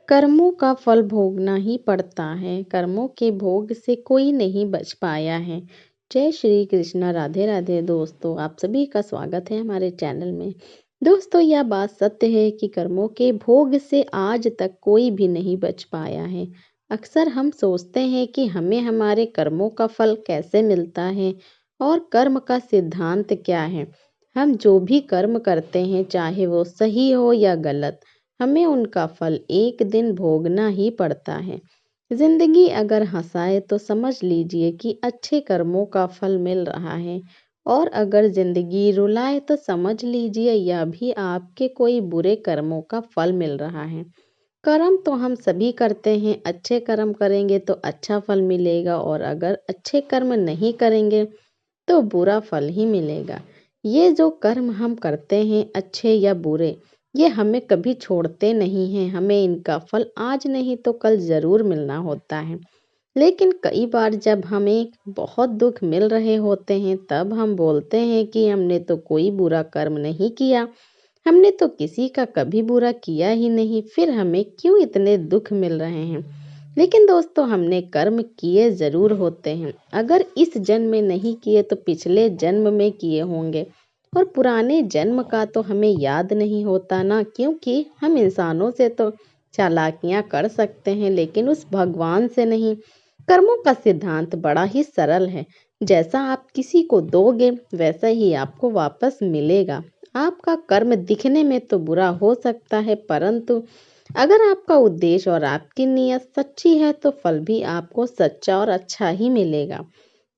कर्मों का फल भोगना ही पड़ता है। कर्मों के भोग से कोई नहीं बच पाया है। जय श्री कृष्णा, राधे राधे। दोस्तों, आप सभी का स्वागत है हमारे चैनल में। दोस्तों, यह बात सत्य है कि कर्मों के भोग से आज तक कोई भी नहीं बच पाया है। अक्सर हम सोचते हैं कि हमें हमारे कर्मों का फल कैसे मिलता है और कर्म का सिद्धांत क्या है। हम जो भी कर्म करते हैं, चाहे वो सही हो या गलत, हमें उनका फल एक दिन भोगना ही पड़ता है। जिंदगी अगर हंसाए तो समझ लीजिए कि अच्छे कर्मों का फल मिल रहा है, और अगर जिंदगी रुलाए तो समझ लीजिए यह भी आपके कोई बुरे कर्मों का फल मिल रहा है। कर्म तो हम सभी करते हैं। अच्छे कर्म करेंगे तो अच्छा फल मिलेगा, और अगर अच्छे कर्म नहीं करेंगे तो बुरा फल ही मिलेगा। ये जो कर्म हम करते हैं, अच्छे या बुरे, ये हमें कभी छोड़ते नहीं हैं। हमें इनका फल आज नहीं तो कल ज़रूर मिलना होता है। लेकिन कई बार जब हमें बहुत दुख मिल रहे होते हैं, तब हम बोलते हैं कि हमने तो कोई बुरा कर्म नहीं किया, हमने तो किसी का कभी बुरा किया ही नहीं, फिर हमें क्यों इतने दुख मिल रहे हैं। लेकिन दोस्तों, हमने कर्म किए ज़रूर होते हैं। अगर इस जन्म में नहीं किए तो पिछले जन्म में किए होंगे, और पुराने जन्म का तो हमें याद नहीं होता ना, क्योंकि हम इंसानों से तो चालाकियां कर सकते हैं, लेकिन उस भगवान से नहीं। कर्मों का सिद्धांत बड़ा ही सरल है। जैसा आप किसी को दोगे, वैसा ही आपको वापस मिलेगा। आपका कर्म दिखने में तो बुरा हो सकता है, परंतु अगर आपका उद्देश्य और आपकी नीयत सच्ची है तो फल भी आपको सच्चा और अच्छा ही मिलेगा।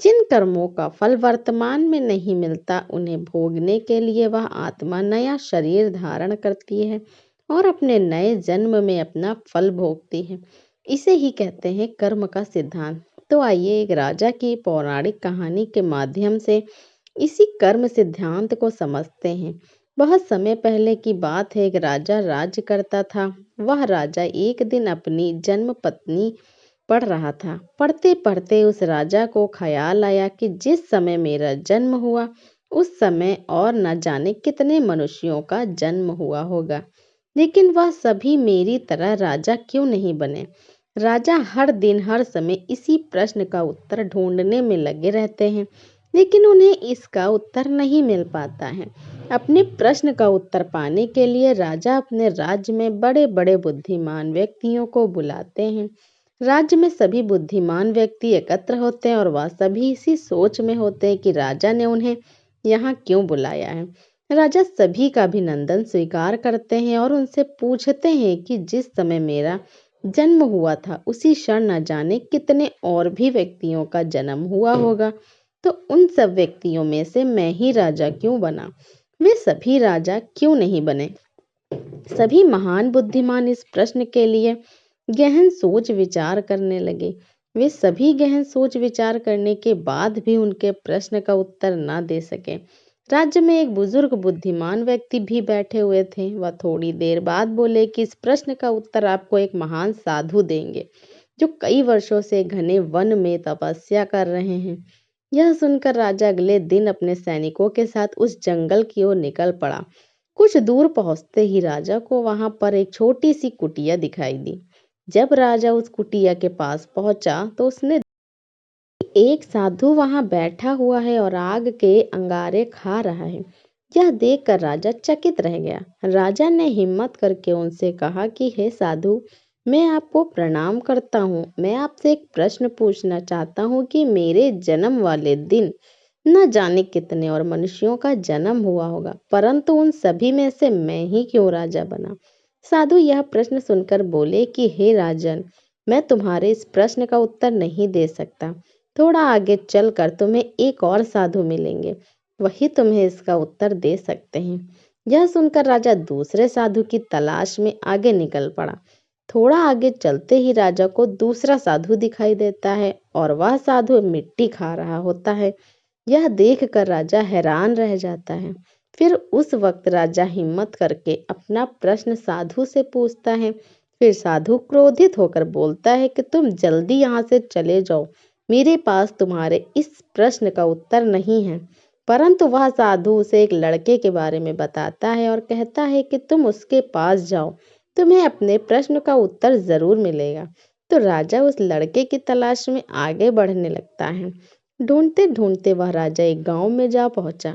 जिन कर्मों का फल वर्तमान में नहीं मिलता, उन्हें भोगने के लिए वह आत्मा नया शरीर धारण करती है और अपने नए जन्म में अपना फल भोगती है। इसे ही कहते हैं कर्म का सिद्धांत। तो आइए एक राजा की पौराणिक कहानी के माध्यम से इसी कर्म सिद्धांत को समझते हैं। बहुत समय पहले की बात है। एक राजा राज्य करता था। वह राजा एक दिन अपनी जन्म पत्नी पढ़ रहा था। पढ़ते पढ़ते उस राजा को ख्याल आया कि जिस समय मेरा जन्म हुआ, उस समय और न जाने कितने मनुष्यों का जन्म हुआ होगा, लेकिन वह सभी मेरी तरह राजा क्यों नहीं बने। राजा हर दिन हर समय इसी प्रश्न का उत्तर ढूंढने में लगे रहते हैं, लेकिन उन्हें इसका उत्तर नहीं मिल पाता है। अपने प्रश्न का उत्तर पाने के लिए राजा अपने राज्य में बड़े बड़े बुद्धिमान व्यक्तियों को बुलाते हैं। राज्य में सभी बुद्धिमान व्यक्ति एकत्र होते हैं, और वह सभी इसी सोच में होते हैं कि राजा ने उन्हें यहाँ क्यों बुलाया है। राजा सभी का अभिनंदन स्वीकार करते हैं और उनसे पूछते हैं कि जिस समय मेरा जन्म हुआ था, उसी क्षण न जाने कितने और भी व्यक्तियों का जन्म हुआ होगा, तो उन सब व्यक्तियों में से मैं ही राजा क्यों बना। वे सभी राजा क्यों नहीं बने। सभी महान बुद्धिमान इस प्रश्न के लिए गहन सोच विचार करने लगे। वे सभी गहन सोच विचार करने के बाद भी उनके प्रश्न का उत्तर न दे सके। राज्य में एक बुजुर्ग बुद्धिमान व्यक्ति भी बैठे हुए थे। वह थोड़ी देर बाद बोले कि इस प्रश्न का उत्तर आपको एक महान साधु देंगे, जो कई वर्षों से घने वन में तपस्या कर रहे हैं। यह सुनकर राजा अगले दिन अपने सैनिकों के साथ उस जंगल की ओर निकल पड़ा। कुछ दूर पहुंचते ही राजा को वहां पर एक छोटी सी कुटिया दिखाई दी। जब राजा उस कुटिया के पास पहुंचा तो उसने एक साधु वहां बैठा हुआ है और आग के अंगारे खा रहा है। यह देखकर राजा चकित रह गया। राजा ने हिम्मत करके उनसे कहा कि हे साधु, मैं आपको प्रणाम करता हूँ। मैं आपसे एक प्रश्न पूछना चाहता हूँ कि मेरे जन्म वाले दिन न जाने कितने और मनुष्यों का जन्म हुआ होगा, परंतु उन सभी में से मैं ही क्यों राजा बना। साधु यह प्रश्न सुनकर बोले कि हे राजन, मैं तुम्हारे इस प्रश्न का उत्तर नहीं दे सकता। थोड़ा आगे चलकर तुम्हें एक और साधु मिलेंगे, वही तुम्हें इसका उत्तर दे सकते हैं। यह सुनकर राजा दूसरे साधु की तलाश में आगे निकल पड़ा। थोड़ा आगे चलते ही राजा को दूसरा साधु दिखाई देता है, और वह साधु मिट्टी खा रहा होता है। यह देखकर राजा हैरान रह जाता है। फिर उस वक्त राजा हिम्मत करके अपना प्रश्न साधु से पूछता है। फिर साधु क्रोधित होकर बोलता है कि तुम जल्दी यहाँ से चले जाओ, मेरे पास तुम्हारे इस प्रश्न का उत्तर नहीं है। परंतु वह साधु उसे एक लड़के के बारे में बताता है और कहता है कि तुम उसके पास जाओ तुम्हें अपने प्रश्न का उत्तर जरूर मिलेगा। तो राजा उस लड़के की तलाश में आगे बढ़ने लगता है। ढूंढते ढूंढते वह राजा एक गांव में जा पहुंचा।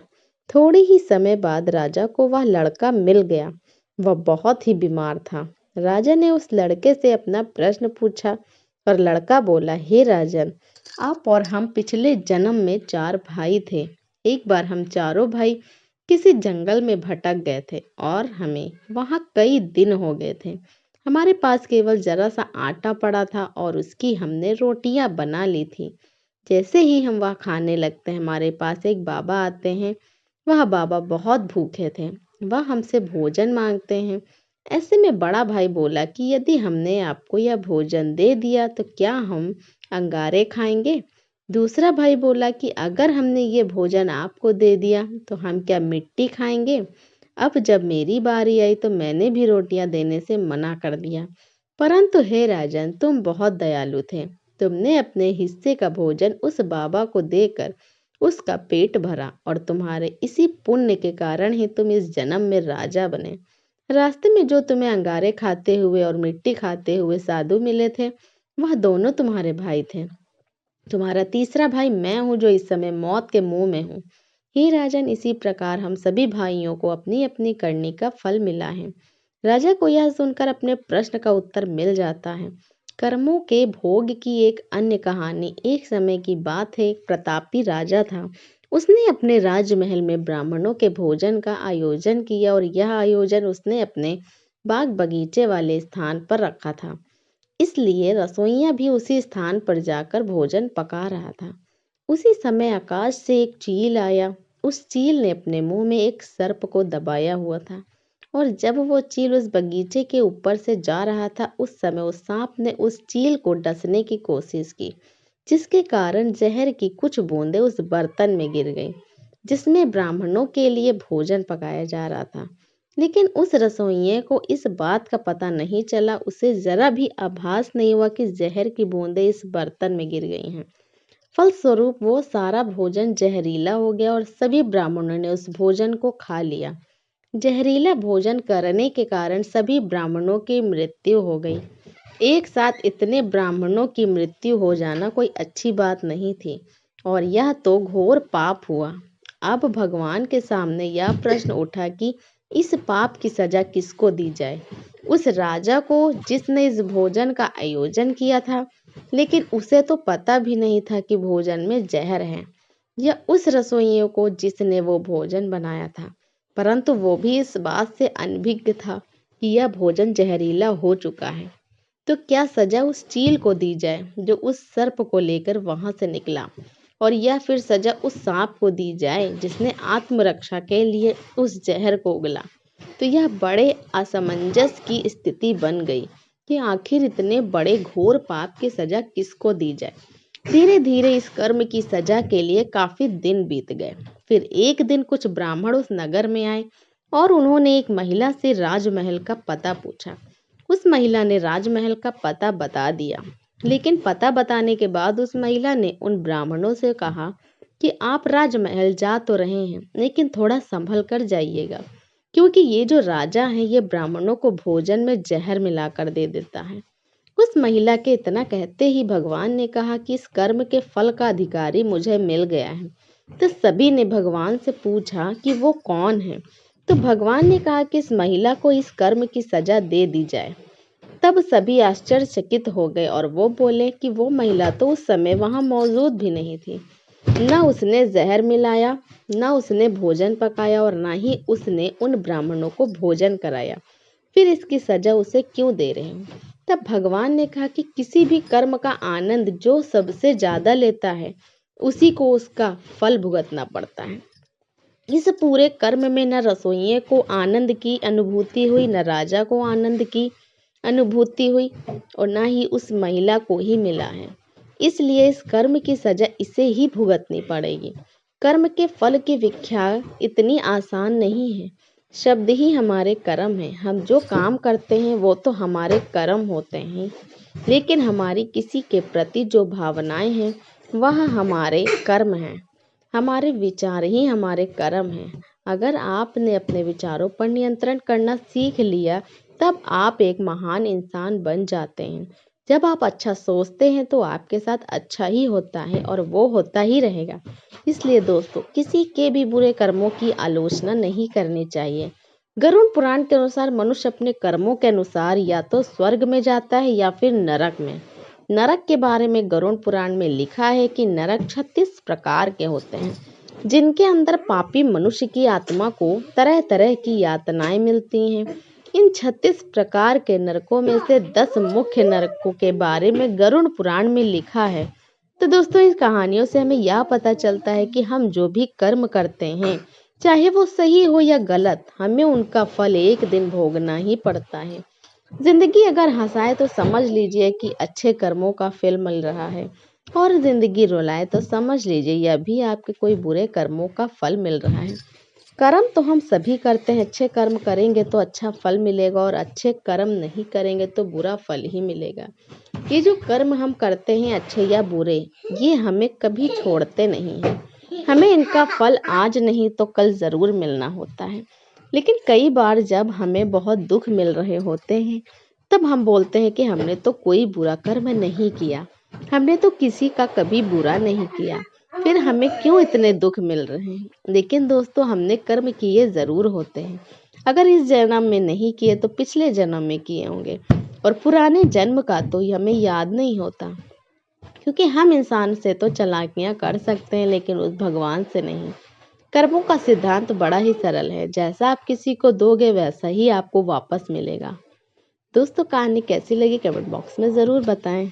थोड़े ही समय बाद राजा को वह लड़का मिल गया। वह बहुत ही बीमार था। राजा ने उस लड़के से अपना प्रश्न पूछा और लड़का बोला, हे राजन, आप और हम पिछले जन्म में 4 भाई थे। एक बार हम चारों भाई किसी जंगल में भटक गए थे और हमें वहां कई दिन हो गए थे। हमारे पास केवल जरा सा आटा पड़ा था और उसकी हमने रोटियां बना ली थी। जैसे ही हम वह खाने लगते हैं, हमारे पास एक बाबा आते हैं। वह बाबा बहुत भूखे थे। वह हमसे भोजन मांगते हैं। ऐसे में बड़ा भाई बोला कि यदि हमने आपको यह भोजन दे दिया तो क्या हम अंगारे खाएंगे? दूसरा भाई बोला कि अगर हमने ये भोजन आपको दे दिया तो हम क्या मिट्टी खाएंगे? अब जब मेरी बारी आई तो मैंने भी रोटियां देने से मना कर दिया। परंतु हे राजन, तुम बहुत दयालु थे। तुमने अपने हिस्से का भोजन उस बाबा को देकर उसका पेट भरा और तुम्हारे इसी पुण्य के कारण ही तुम इस जन्म में राजा बने। रास्ते में जो तुम्हें अंगारे खाते हुए और मिट्टी खाते हुए साधु मिले थे, वह दोनों तुम्हारे भाई थे। तुम्हारा तीसरा भाई मैं हूँ जो इस समय मौत के मुंह में हूँ। हे राजन, इसी प्रकार हम सभी भाइयों को अपनी अपनी करनी का फल मिला है। राजा को यह सुनकर अपने प्रश्न का उत्तर मिल जाता है। कर्मों के भोग की एक अन्य कहानी। एक समय की बात है, एक प्रतापी राजा था। उसने अपने राजमहल में ब्राह्मणों के भोजन का आयोजन किया और यह आयोजन उसने अपने बाग बगीचे वाले स्थान पर रखा था। इसलिए रसोइया भी उसी स्थान पर जाकर भोजन पका रहा था। उसी समय आकाश से एक चील आया। उस चील ने अपने मुंह में एक सर्प को दबाया हुआ था और जब वो चील उस बगीचे के ऊपर से जा रहा था, उस समय उस सांप ने उस चील को डसने की कोशिश की, जिसके कारण जहर की कुछ बूंदें उस बर्तन में गिर गईं, जिसमें ब्राह्मणों के लिए भोजन पकाया जा रहा था। लेकिन उस रसोइये को इस बात का पता नहीं चला। उसे जरा भी आभास नहीं हुआ कि जहर की बूंदें इस बर्तन में गिर गई हैं। फलस्वरूप वो सारा भोजन जहरीला हो गया और सभी ब्राह्मणों ने उस भोजन को खा लिया। जहरीला भोजन करने के कारण सभी ब्राह्मणों की मृत्यु हो गई। एक साथ इतने ब्राह्मणों की मृत्यु हो जाना कोई अच्छी बात नहीं थी और यह तो घोर पाप हुआ। अब भगवान के सामने यह प्रश्न उठा कि इस पाप की सजा किसको दी जाए। उस राजा को जिसने इस भोजन का आयोजन किया था, लेकिन उसे तो पता भी नहीं था कि भोजन में जहर है, या उस रसोइये को जिसने वो भोजन बनाया था, परंतु वो भी इस बात से अनभिज्ञ था कि यह भोजन जहरीला हो चुका है। तो क्या सजा उस चील को दी जाए जो उस सर्प को लेकर वहां से निकला, और यह फिर सजा उस सांप को दी जाए जिसने आत्मरक्षा के लिए उस जहर को उगला। तो यह बड़े असमंजस की स्थिति बन गई कि आखिर इतने बड़े घोर पाप की सजा किसको दी जाए। धीरे धीरे इस कर्म की सजा के लिए काफी दिन बीत गए। फिर एक दिन कुछ ब्राह्मण उस नगर में आए और उन्होंने एक महिला से राजमहल का पता पूछा। उस महिला ने राजमहल का पता बता दिया, लेकिन पता बताने के बाद उस महिला ने उन ब्राह्मणों से कहा कि आप राजमहल जा तो रहे हैं, लेकिन थोड़ा संभल कर जाइएगा, क्योंकि ये जो राजा है ये ब्राह्मणों को भोजन में जहर मिलाकर दे देता है। उस महिला के इतना कहते ही भगवान ने कहा कि इस कर्म के फल का अधिकारी मुझे मिल गया है। तो सभी ने भगवान से पूछा कि वो कौन है। तो भगवान ने कहा कि इस महिला को इस कर्म की सजा दे दी जाए। तब सभी आश्चर्यचकित हो गए और वो बोले कि वो महिला तो उस समय वहां मौजूद भी नहीं थी। न उसने जहर मिलाया, न उसने भोजन पकाया और न ही उसने उन ब्राह्मणों को भोजन कराया। फिर इसकी सजा उसे क्यों दे रहे हैं? तब भगवान ने कहा कि किसी भी कर्म का आनंद जो सबसे ज्यादा लेता है, उसी को उसका फल भुगतना पड़ता है। इस पूरे कर्म में न रसोइये को आनंद की अनुभूति हुई, न राजा को आनंद की अनुभूति हुई, और न ही उस महिला को ही मिला है। इसलिए इस कर्म की सजा इसे ही भुगतनी पड़ेगी। कर्म के फल की व्याख्या इतनी आसान नहीं है। शब्द ही हमारे कर्म है। हम जो काम करते हैं वो तो हमारे कर्म होते हैं, लेकिन हमारी किसी के प्रति जो भावनाएं हैं वह हमारे कर्म हैं। हमारे विचार ही हमारे कर्म हैं। अगर आपने अपने विचारों पर नियंत्रण करना सीख लिया तब आप एक महान इंसान बन जाते हैं। जब आप अच्छा सोचते हैं तो आपके साथ अच्छा ही होता है और वो होता ही रहेगा। इसलिए दोस्तों, किसी के भी बुरे कर्मों की आलोचना नहीं करनी चाहिए। गरुड़ पुराण के अनुसार मनुष्य अपने कर्मों के अनुसार या तो स्वर्ग में जाता है या फिर नरक में। नरक के बारे में गरुड़ पुराण में लिखा है कि नरक 36 प्रकार के होते हैं, जिनके अंदर पापी मनुष्य की आत्मा को तरह तरह की यातनाएं मिलती हैं। इन 36 प्रकार के नरकों में से 10 मुख्य नरकों के बारे में गरुड़ पुराण में लिखा है। तो दोस्तों, इस कहानियों से हमें यह पता चलता है कि हम जो भी कर्म करते हैं, चाहे वो सही हो या गलत, हमें उनका फल एक दिन भोगना ही पड़ता है। जिंदगी अगर हंसाए तो समझ लीजिए कि अच्छे कर्मों का फल मिल रहा है, और जिंदगी रुलाए तो समझ लीजिए यह भी आपके कोई बुरे कर्मों का फल मिल रहा है। कर्म तो हम सभी करते हैं। अच्छे कर्म करेंगे तो अच्छा फल मिलेगा, और अच्छे कर्म नहीं करेंगे तो बुरा फल ही मिलेगा। ये जो कर्म हम करते हैं, अच्छे या बुरे, ये हमें कभी छोड़ते नहीं हैं। हमें इनका फल आज नहीं तो कल ज़रूर मिलना होता है। लेकिन कई बार जब हमें बहुत दुख मिल रहे होते हैं, तब हम बोलते हैं कि हमने तो कोई बुरा कर्म नहीं किया, हमने तो किसी का कभी बुरा नहीं किया, फिर हमें क्यों इतने दुख मिल रहे हैं। लेकिन दोस्तों, हमने कर्म किए ज़रूर होते हैं। अगर इस जन्म में नहीं किए तो पिछले जन्म में किए होंगे, और पुराने जन्म का तो हमें याद नहीं होता, क्योंकि हम इंसान से तो चालाकियां कर सकते हैं लेकिन उस भगवान से नहीं। कर्मों का सिद्धांत बड़ा ही सरल है, जैसा आप किसी को दोगे वैसा ही आपको वापस मिलेगा। दोस्तों, कहानी कैसी लगी कमेंट बॉक्स में ज़रूर बताएं।